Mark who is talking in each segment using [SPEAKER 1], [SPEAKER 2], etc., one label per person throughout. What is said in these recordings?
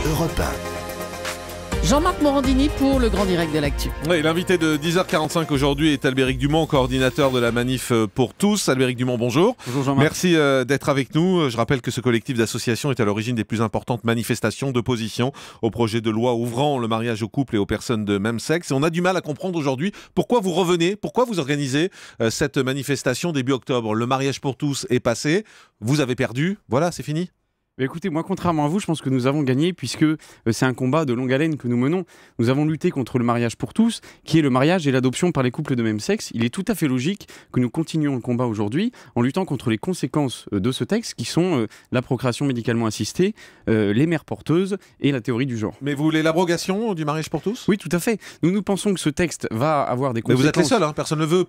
[SPEAKER 1] Europe 1.
[SPEAKER 2] Jean-Marc Morandini pour le grand direct de l'actu.
[SPEAKER 3] Oui, l'invité de 10h45 aujourd'hui est Albéric Dumont, coordinateur de la Manif pour tous. Albéric Dumont, bonjour.
[SPEAKER 2] Bonjour Jean-Marc.
[SPEAKER 3] Merci d'être avec nous. Je rappelle que ce collectif d'associations est à l'origine des plus importantes manifestations d'opposition au projet de loi ouvrant le mariage aux couples et aux personnes de même sexe. Et on a du mal à comprendre aujourd'hui pourquoi vous revenez, pourquoi vous organisez cette manifestation début octobre. Le mariage pour tous est passé, vous avez perdu, voilà, c'est fini.
[SPEAKER 4] Écoutez, moi, contrairement à vous, je pense que nous avons gagné puisque c'est un combat de longue haleine que nous menons. Nous avons lutté contre le mariage pour tous, qui est le mariage et l'adoption par les couples de même sexe. Il est tout à fait logique que nous continuions le combat aujourd'hui en luttant contre les conséquences de ce texte, qui sont la procréation médicalement assistée, les mères porteuses et la théorie du genre.
[SPEAKER 3] Mais vous voulez l'abrogation du mariage pour tous ?
[SPEAKER 4] Oui, tout à fait. Nous pensons que ce texte va avoir des conséquences.
[SPEAKER 3] Mais vous êtes les seuls, hein. Personne ne veut.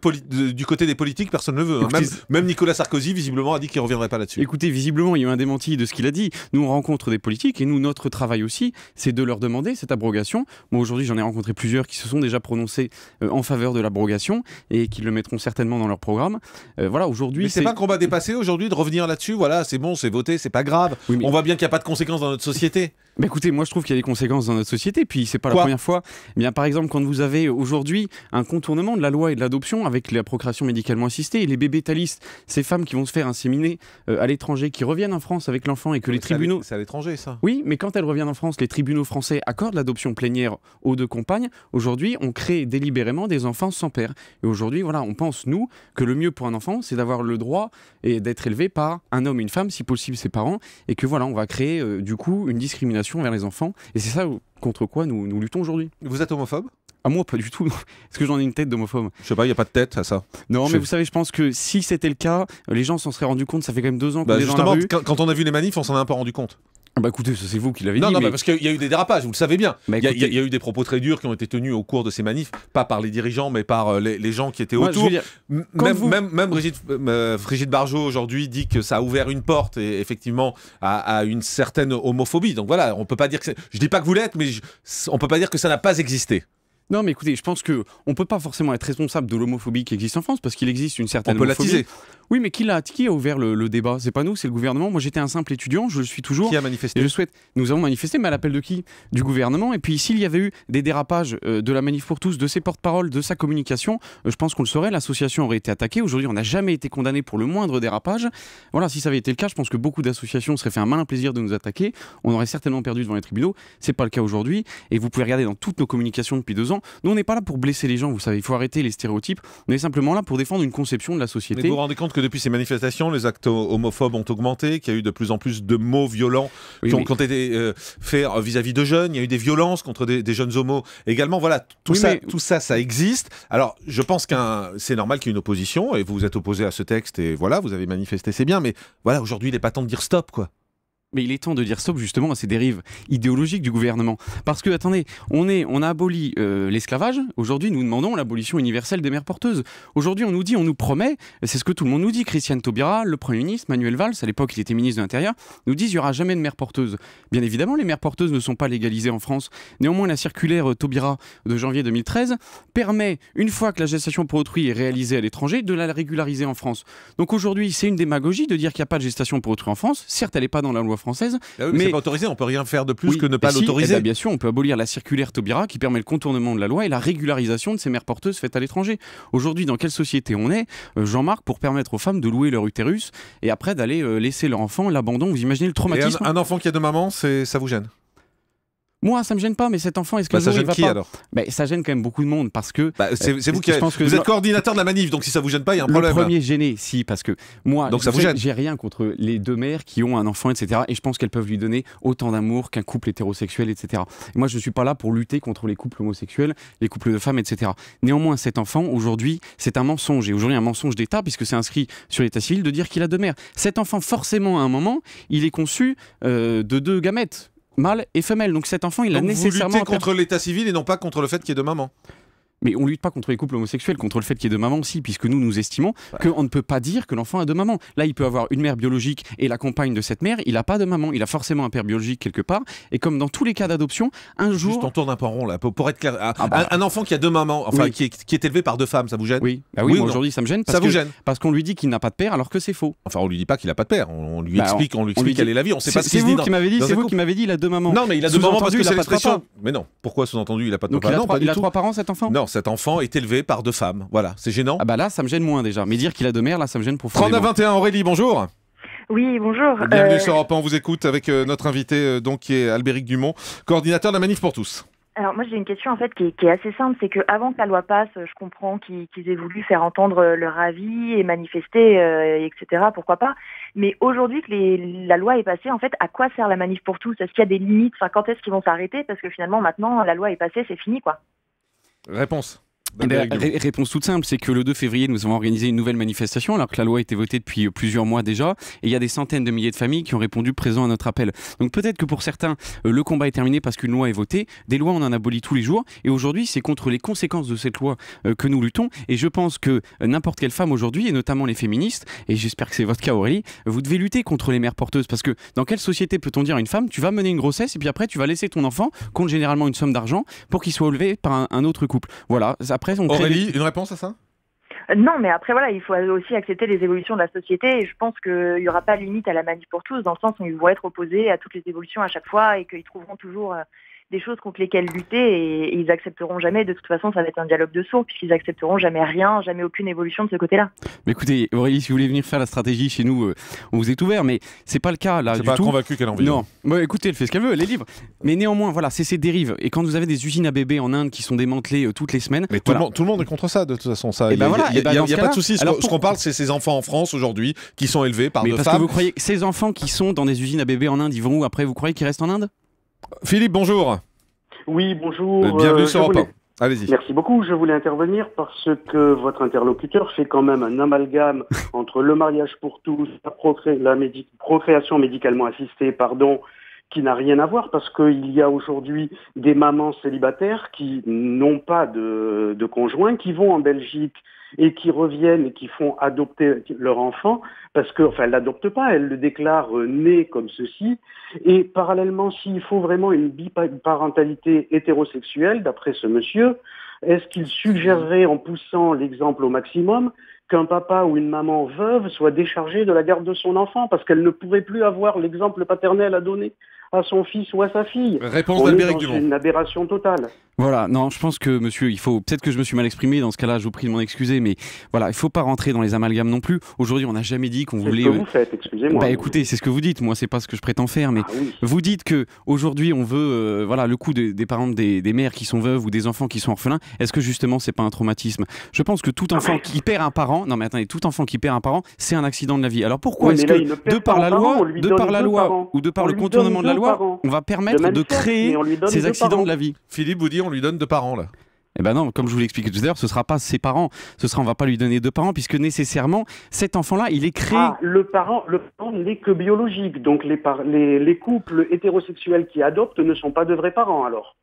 [SPEAKER 3] Du côté des politiques, personne ne veut. Hein. Même Nicolas Sarkozy, visiblement, a dit qu'il ne reviendrait pas là-dessus.
[SPEAKER 4] Écoutez, visiblement, il y a eu un démenti de ce qu'il a dit. Nous, on rencontre des politiques et nous, notre travail aussi, c'est de leur demander cette abrogation. Moi, aujourd'hui, j'en ai rencontré plusieurs qui se sont déjà prononcés en faveur de l'abrogation et qui le mettront certainement dans leur programme. Voilà, aujourd'hui.
[SPEAKER 3] Mais c'est pas un combat dépassé aujourd'hui de revenir là-dessus. Voilà, c'est bon, c'est voté, c'est pas grave. Oui, mais... On voit bien qu'il n'y a pas de conséquences dans notre société.
[SPEAKER 4] Mais écoutez, moi je trouve qu'il y a des conséquences dans notre société, puis c'est pas la première fois. Eh bien, par exemple, quand vous avez aujourd'hui un contournement de la loi et de l'adoption avec la procréation médicalement assistée, et les bébés talistes, ces femmes qui vont se faire inséminer à l'étranger, qui reviennent en France avec l'enfant et que les tribunaux...
[SPEAKER 3] C'est à l'étranger ça.
[SPEAKER 4] Oui, mais quand elles reviennent en France, les tribunaux français accordent l'adoption plénière aux deux compagnes. Aujourd'hui, on crée délibérément des enfants sans père. Et aujourd'hui, voilà, on pense, nous, que le mieux pour un enfant, c'est d'avoir le droit et d'être élevé par un homme et une femme, si possible ses parents, et que voilà, on va créer du coup une discrimination vers les enfants, et c'est ça contre quoi nous luttons aujourd'hui.
[SPEAKER 3] Vous êtes homophobe ?
[SPEAKER 4] Ah, moi, pas du tout. Est-ce que j'en ai une tête d'homophobe ?
[SPEAKER 3] Je sais pas, il n'y a pas de tête à ça.
[SPEAKER 4] Non, mais vous savez, je pense que si c'était le cas, les gens s'en seraient rendus compte, ça fait quand même 2 ans qu'on est dans la rue.
[SPEAKER 3] Quand on a vu les manifs, on s'en a un peu rendu compte.
[SPEAKER 4] Bah écoutez, c'est vous qui l'avez dit.
[SPEAKER 3] Non,
[SPEAKER 4] mais...
[SPEAKER 3] parce qu'il y a eu des dérapages, vous le savez bien. Il y a eu des propos très durs qui ont été tenus au cours de ces manifs, pas par les dirigeants, mais par les gens qui étaient autour. Même Brigitte Bardot aujourd'hui dit que ça a ouvert une porte et, effectivement à une certaine homophobie. Donc voilà, on peut pas dire que je dis pas que vous l'êtes, mais on peut pas dire que ça n'a pas existé.
[SPEAKER 4] Non, mais écoutez, je pense qu'on ne peut pas forcément être responsable de l'homophobie qui existe en France, parce qu'il existe une certaine homophobie.
[SPEAKER 3] On peut l'attiser.
[SPEAKER 4] Oui, mais qui a ouvert le débat ? C'est pas nous, c'est le gouvernement. Moi, j'étais un simple étudiant, je le suis toujours.
[SPEAKER 3] Qui a manifesté ?
[SPEAKER 4] Nous avons manifesté, mais à l'appel de qui ? Du gouvernement. Et puis, s'il y avait eu des dérapages de la Manif pour tous, de ses porte-paroles, de sa communication, je pense qu'on le saurait, l'association aurait été attaquée. Aujourd'hui, on n'a jamais été condamné pour le moindre dérapage. Voilà, si ça avait été le cas, je pense que beaucoup d'associations seraient fait un malin plaisir de nous attaquer. On aurait certainement perdu devant les tribunaux. C'est pas le cas aujourd'hui. Et vous pouvez regarder dans toutes nos communications depuis 2 ans. Nous, on n'est pas là pour blesser les gens, vous savez. Il faut arrêter les stéréotypes. On est simplement là pour défendre une conception de la société.
[SPEAKER 3] Mais vous vous rendez compte que depuis ces manifestations, les actes homophobes ont augmenté, qu'il y a eu de plus en plus de mots violents qui ont été faits vis-à-vis de jeunes. Il y a eu des violences contre des jeunes homos également. Voilà, tout ça existe. Alors, je pense que c'est normal qu'il y ait une opposition, et vous vous êtes opposé à ce texte, et voilà, vous avez manifesté, c'est bien. Mais voilà, aujourd'hui, il n'est pas temps de dire stop, quoi.
[SPEAKER 4] Mais il est temps de dire stop justement à ces dérives idéologiques du gouvernement. Parce que, attendez, on a aboli l'esclavage. Aujourd'hui, nous demandons l'abolition universelle des mères porteuses. Aujourd'hui, on nous promet, c'est ce que tout le monde nous dit, Christiane Taubira, le Premier ministre, Manuel Valls, à l'époque il était ministre de l'Intérieur, nous disent qu'il n'y aura jamais de mères porteuses. Bien évidemment, les mères porteuses ne sont pas légalisées en France. Néanmoins, la circulaire Taubira de janvier 2013 permet, une fois que la gestation pour autrui est réalisée à l'étranger, de la régulariser en France. Donc aujourd'hui, c'est une démagogie de dire qu'il n'y a pas de gestation pour autrui en France. Certes, elle n'est pas dans la loi française.
[SPEAKER 3] Ah oui, mais c'est pas autorisé, on peut rien faire de plus que ne pas l'autoriser.
[SPEAKER 4] Bien sûr, on peut abolir la circulaire Taubira qui permet le contournement de la loi et la régularisation de ces mères porteuses faites à l'étranger. Aujourd'hui, dans quelle société on est, Jean-Marc, pour permettre aux femmes de louer leur utérus et après d'aller laisser leur enfant, l'abandon, vous imaginez le traumatisme ?
[SPEAKER 3] Et un enfant qui a 2 mamans, ça vous gêne ?
[SPEAKER 4] Moi, ça me gêne pas, mais cet enfant, est-ce que
[SPEAKER 3] ça gêne qui alors ?
[SPEAKER 4] Ça gêne quand même beaucoup de monde parce que.
[SPEAKER 3] C'est vous qui vous êtes coordinateur de la manif, donc si ça vous gêne pas, il y a un problème.
[SPEAKER 4] Le premier gêné, si, parce que moi,
[SPEAKER 3] donc ça vous gêne.
[SPEAKER 4] J'ai rien contre les 2 mères qui ont un enfant, etc. Et je pense qu'elles peuvent lui donner autant d'amour qu'un couple hétérosexuel, etc. Et moi, je ne suis pas là pour lutter contre les couples homosexuels, les couples de femmes, etc. Néanmoins, cet enfant, aujourd'hui, c'est un mensonge. Et aujourd'hui, un mensonge d'État, puisque c'est inscrit sur l'état civil, de dire qu'il a 2 mères. Cet enfant, forcément, à un moment, il est conçu de 2 gamètes. Mâle et femelle. Donc cet enfant, il a nécessairement...
[SPEAKER 3] Vous luttez contre l'état civil et non pas contre le fait qu'il y ait 2 mamans.
[SPEAKER 4] Mais on ne lutte pas contre les couples homosexuels, contre le fait qu'il y ait deux mamans aussi, puisque nous estimons qu'on ne peut pas dire que l'enfant a deux mamans. Là, il peut avoir une mère biologique et la compagne de cette mère, il n'a pas de maman, il a forcément un père biologique quelque part. Et comme dans tous les cas d'adoption, un jour...
[SPEAKER 3] Juste on tourne un peu en rond là, pour être clair. Un enfant qui a deux mamans, qui est élevé par deux femmes, ça vous gêne?
[SPEAKER 4] Oui, moi aujourd'hui ça me gêne.
[SPEAKER 3] Ça vous gêne?
[SPEAKER 4] Parce qu'on lui dit qu'il n'a pas de père alors que c'est faux.
[SPEAKER 3] Enfin, on lui dit pas qu'il n'a pas de père, on lui explique quelle est la vie, on sait pas ce
[SPEAKER 4] qui se dit. C'est vous qui m'avez dit il a deux mamans.
[SPEAKER 3] Non, mais il a deux mamans parce que c'est l'expression. Mais non, pourquoi sous-entendu il a pas de papa?
[SPEAKER 4] Il a trois parents cet enfant?
[SPEAKER 3] Non, cet enfant est élevé par deux femmes. Voilà, c'est gênant.
[SPEAKER 4] Ah bah là, ça me gêne moins déjà. Mais dire qu'il a deux mères, là, ça me gêne profondément.
[SPEAKER 3] 39-21, Aurélie, bonjour.
[SPEAKER 1] Oui, bonjour.
[SPEAKER 3] Bienvenue sur Europe 1, on vous écoute avec notre invité qui est Albéric Dumont, coordinateur de la Manif pour tous.
[SPEAKER 1] Alors moi j'ai une question en fait qui est assez simple, c'est que avant que la loi passe, je comprends qu'ils aient voulu faire entendre leur avis et manifester, etc. Pourquoi pas. Mais aujourd'hui que la loi est passée, en fait, à quoi sert la Manif pour tous? Est-ce qu'il y a des limites? Enfin, quand est-ce qu'ils vont s'arrêter? Parce que finalement maintenant la loi est passée, c'est fini quoi.
[SPEAKER 3] Réponse.
[SPEAKER 4] Réponse toute simple, c'est que le 2 février, nous avons organisé une nouvelle manifestation alors que la loi a été votée depuis plusieurs mois déjà et il y a des centaines de milliers de familles qui ont répondu présent à notre appel. Donc peut-être que pour certains, le combat est terminé parce qu'une loi est votée. Des lois, on en abolit tous les jours et aujourd'hui, c'est contre les conséquences de cette loi que nous luttons et je pense que n'importe quelle femme aujourd'hui, et notamment les féministes, et j'espère que c'est votre cas Aurélie, vous devez lutter contre les mères porteuses parce que dans quelle société peut-on dire à une femme, tu vas mener une grossesse et puis après tu vas laisser ton enfant contre généralement une somme d'argent pour qu'il soit élevé par un autre couple. Voilà. Après,
[SPEAKER 3] Aurélie, une réponse à ça?
[SPEAKER 1] Non, mais après voilà, il faut aussi accepter les évolutions de la société et je pense qu'il n'y aura pas limite à la Manif pour tous dans le sens où ils vont être opposés à toutes les évolutions à chaque fois et qu'ils trouveront toujours des choses contre lesquelles lutter et ils accepteront jamais, de toute façon ça va être un dialogue de sourds puisqu'ils accepteront jamais rien, jamais aucune évolution de ce côté-là.
[SPEAKER 4] Mais écoutez Aurélie, si vous voulez venir faire la stratégie chez nous, on vous est ouvert, mais c'est pas le cas là du tout.
[SPEAKER 3] C'est pas convaincu qu'elle en veut.
[SPEAKER 4] Non, écoutez, elle fait ce qu'elle veut, elle est libre. Mais néanmoins, voilà, c'est ces dérives. Et quand vous avez des usines à bébés en Inde qui sont démantelées toutes les semaines...
[SPEAKER 3] Mais tout le monde est contre ça de toute façon. Ça. Il n'y a pas de souci. Ce qu'on parle, c'est ces enfants en France aujourd'hui qui sont élevés par deux femmes.
[SPEAKER 4] Parce que vous croyez que ces enfants qui sont dans des usines à bébés en Inde, ils vont où après? Vous croyez qu'ils restent en Inde?
[SPEAKER 3] Philippe, bonjour.
[SPEAKER 5] Oui, bonjour.
[SPEAKER 3] Bienvenue sur Europe 1. Allez-y.
[SPEAKER 5] Merci beaucoup. Je voulais intervenir parce que votre interlocuteur fait quand même un amalgame entre le mariage pour tous, la procréation médicalement assistée, qui n'a rien à voir parce qu'il y a aujourd'hui des mamans célibataires qui n'ont pas de conjoint, qui vont en Belgique et qui reviennent et qui font adopter leur enfant parce que, enfin, elles l'adoptent pas, elles le déclarent né comme ceci. Et parallèlement, s'il faut vraiment une biparentalité hétérosexuelle, d'après ce monsieur, est-ce qu'il suggérerait, en poussant l'exemple au maximum, qu'un papa ou une maman veuve soit déchargé de la garde de son enfant parce qu'elle ne pourrait plus avoir l'exemple paternel à donner à son fils ou à sa fille?
[SPEAKER 3] Réponse d'Albéric Dumont.
[SPEAKER 5] C'est une aberration totale.
[SPEAKER 4] Voilà, non, je pense que monsieur, peut-être que je me suis mal exprimé, dans ce cas-là, je vous prie de m'en excuser, mais voilà, il faut pas rentrer dans les amalgames non plus. Aujourd'hui, on n'a jamais dit qu'on voulait...
[SPEAKER 5] C'est ce que vous faites, excusez-moi.
[SPEAKER 4] Écoutez, c'est ce que vous dites, moi, c'est pas ce que je prétends faire, mais
[SPEAKER 5] oui.
[SPEAKER 4] Vous dites que aujourd'hui on veut, le coup des parents, des mères qui sont veuves ou des enfants qui sont orphelins, est-ce que justement c'est pas un traumatisme? Je pense que tout enfant qui perd un parent, tout enfant qui perd un parent, c'est un accident de la vie. Alors pourquoi est-ce que, de par la loi, ou de par le contournement de la loi, on va permettre de créer ces accidents de la vie?
[SPEAKER 3] Philippe vous dit on lui donne deux parents là.
[SPEAKER 4] Eh ben non, comme je vous l'ai expliqué tout à l'heure, ce sera pas ses parents. On va pas lui donner deux parents puisque nécessairement cet enfant-là, il est créé.
[SPEAKER 5] Le parent n'est que biologique, donc les couples hétérosexuels qui adoptent ne sont pas de vrais parents alors.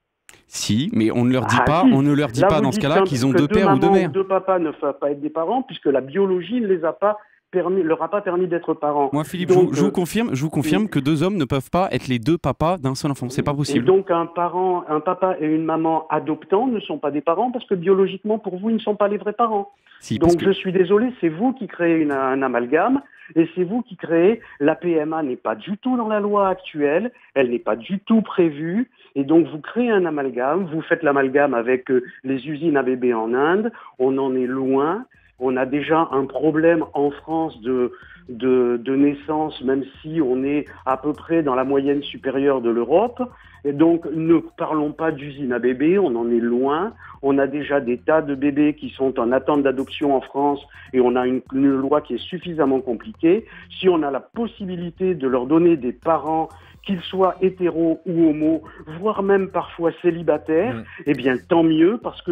[SPEAKER 4] Si, mais on ne leur dit pas, on ne leur dit pas dans ce cas-là qu'ils ont deux pères ou deux mères.
[SPEAKER 5] Deux papas ne peuvent pas être des parents puisque la biologie ne leur a pas permis d'être parents.
[SPEAKER 4] Moi, Philippe, je vous confirme que deux hommes ne peuvent pas être les deux papas d'un seul enfant. C'est pas possible.
[SPEAKER 5] Et donc, un papa et une maman adoptants ne sont pas des parents parce que biologiquement, pour vous, ils ne sont pas les vrais parents.
[SPEAKER 4] Si,
[SPEAKER 5] donc, je suis désolé, c'est vous qui créez un amalgame et c'est vous qui créez. La PMA n'est pas du tout dans la loi actuelle, elle n'est pas du tout prévue. Et donc, vous créez un amalgame, vous faites l'amalgame avec les usines à bébés en Inde. On en est loin. On a déjà un problème en France de naissance, même si on est à peu près dans la moyenne supérieure de l'Europe. Et donc, ne parlons pas d'usine à bébés, on en est loin. On a déjà des tas de bébés qui sont en attente d'adoption en France et on a une loi qui est suffisamment compliquée. Si on a la possibilité de leur donner des parents qu'ils soient hétéros ou homos, voire même parfois célibataires, eh bien tant mieux, parce que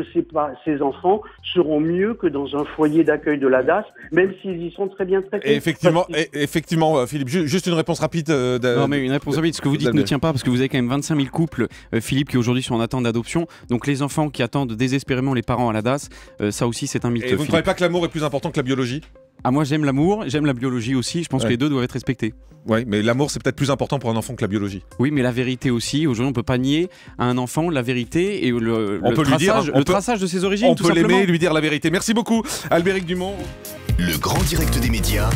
[SPEAKER 5] ces enfants seront mieux que dans un foyer d'accueil de la DAS, même s'ils y sont très bien traités.
[SPEAKER 3] Et effectivement, Philippe, juste une réponse rapide.
[SPEAKER 4] Non, mais une réponse rapide, ce que vous dites ne tient pas, parce que vous avez quand même 25 000 couples, Philippe, qui aujourd'hui sont en attente d'adoption. Donc les enfants qui attendent désespérément les parents à la DAS, ça aussi c'est un mythe.
[SPEAKER 3] Et vous ne croyez pas que l'amour est plus important que la biologie ?
[SPEAKER 4] Ah, moi j'aime l'amour, j'aime la biologie aussi, je pense que les deux doivent être respectés.
[SPEAKER 3] Oui, mais l'amour c'est peut-être plus important pour un enfant que la biologie.
[SPEAKER 4] Oui, mais la vérité aussi, aujourd'hui on ne peut pas nier à un enfant la vérité et le traçage de ses origines.
[SPEAKER 3] On peut l'aimer et lui dire la vérité. Merci beaucoup Albéric Dumont.
[SPEAKER 6] Le grand direct des médias,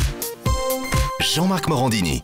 [SPEAKER 6] Jean-Marc Morandini.